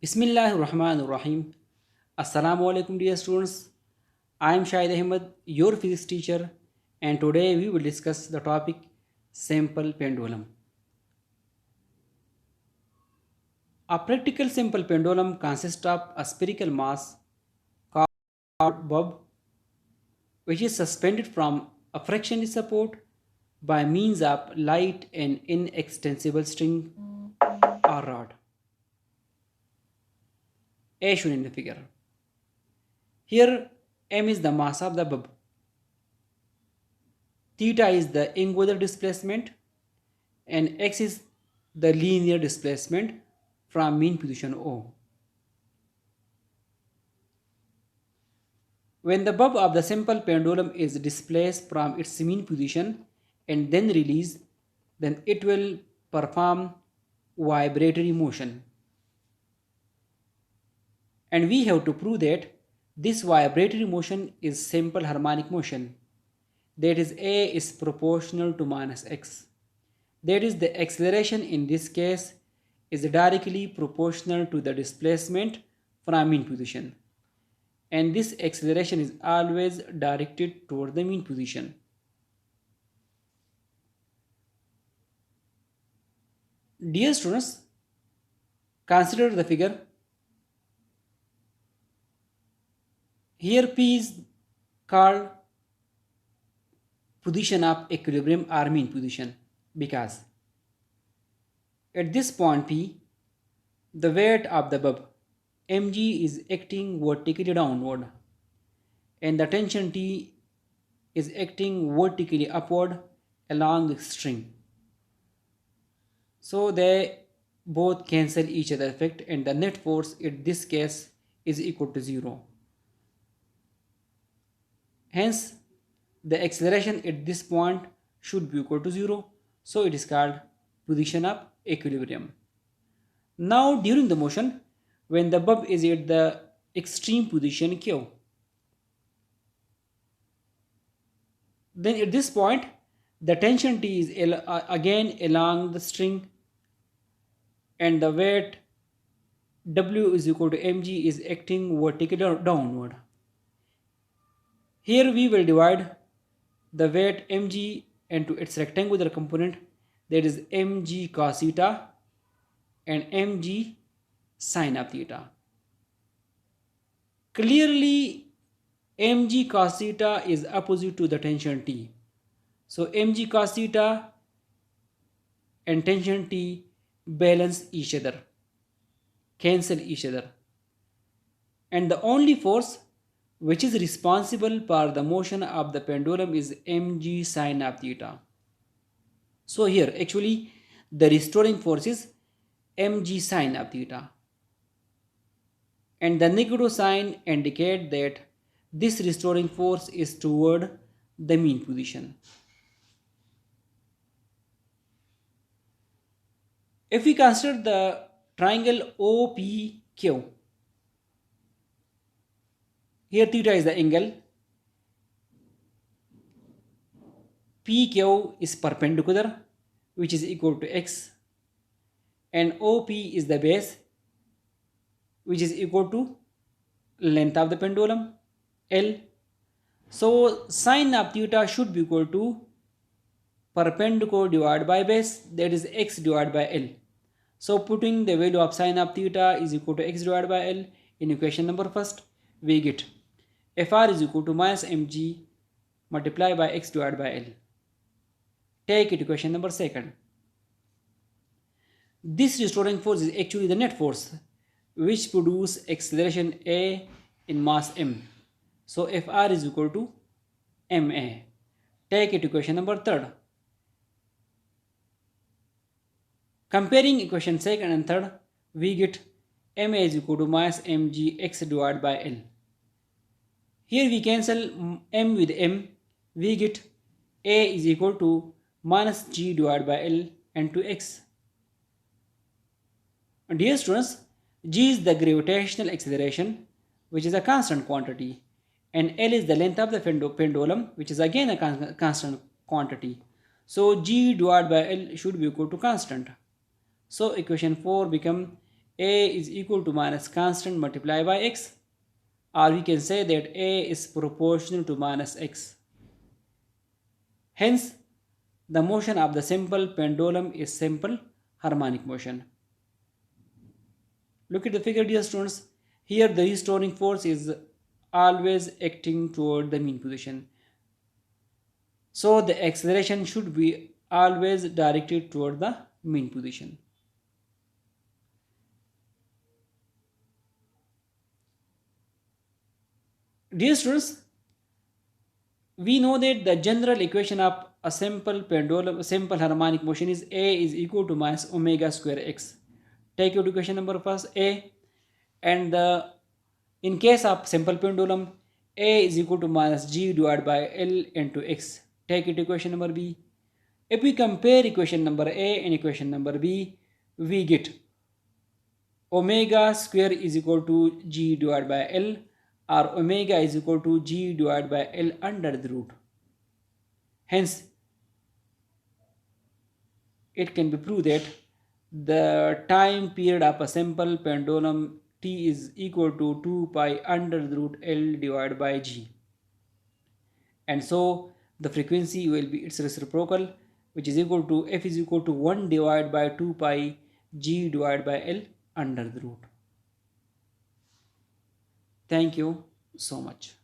Bismillahirrahmanirrahim. Assalamu alaikum, dear students. I am Shahid Ahmed, your physics teacher, and today we will discuss the topic simple pendulum. A practical simple pendulum consists of a spherical mass called bulb, which is suspended from a frictionless support by means of light and inextensible string or rod, as shown in the figure. Here, m is the mass of the bulb, theta is the angular displacement, and x is the linear displacement from mean position O. When the bulb of the simple pendulum is displaced from its mean position and then released, then it will perform vibratory motion. And we have to prove that this vibratory motion is simple harmonic motion. That is, A is proportional to minus x. That is, the acceleration in this case is directly proportional to the displacement from mean position. And this acceleration is always directed toward the mean position. Dear students, consider the figure. Here P is called position of equilibrium or mean position because at this point P, the weight of the bulb mg is acting vertically downward and the tension T is acting vertically upward along the string. So they both cancel each other effect and the net force in this case is equal to 0. Hence, the acceleration at this point should be equal to 0. So it is called position of equilibrium. Now during the motion, when the bulb is at the extreme position Q, then at this point the tension T is again along the string and the weight W is equal to mg is acting vertically downward. Here we will divide the weight mg into its rectangular component, that is mg cos theta and mg sin of theta. Clearly mg cos theta is opposite to the tension T. So mg cos theta and tension T balance each other, cancel each other. And the only force which is responsible for the motion of the pendulum is mg sin of theta. So here actually the restoring force is mg sin of theta. And the negative sign indicate that this restoring force is toward the mean position. If we consider the triangle OPQ, here theta is the angle, PQ is perpendicular which is equal to x, and OP is the base which is equal to length of the pendulum L. So sine of theta should be equal to perpendicular divided by base, that is x divided by L. So putting the value of sine of theta is equal to x divided by L in equation number first, we get Fr is equal to minus mg multiplied by x divided by L. Take it equation number second. This restoring force is actually the net force which produce acceleration A in mass m. So Fr is equal to ma. Take it equation number third. Comparing equation second and third, we get ma is equal to minus mg x divided by L. Here we cancel m with m, we get a is equal to minus g divided by L and to x. Dear students, g is the gravitational acceleration which is a constant quantity and L is the length of the pendulum which is again a constant quantity. So g divided by L should be equal to constant. So equation 4 become A is equal to minus constant multiplied by x, or we can say that A is proportional to minus x. Hence, the motion of the simple pendulum is simple harmonic motion. Look at the figure, dear students. Here the restoring force is always acting toward the mean position. So the acceleration should be always directed toward the mean position. Dear students, we know that the general equation of a simple pendulum, simple harmonic motion is A is equal to minus omega square x. Take your equation number first, A, and in case of simple pendulum, A is equal to minus g divided by L into x. Take it equation number B. If we compare equation number A and equation number B, we get omega square is equal to g divided by L, or omega is equal to g divided by L under the root. Hence, it can be proved that the time period of a simple pendulum t is equal to 2 pi under the root L divided by g. And so the frequency will be its reciprocal, which is equal to f is equal to 1 divided by 2 pi g divided by L under the root. Thank you so much.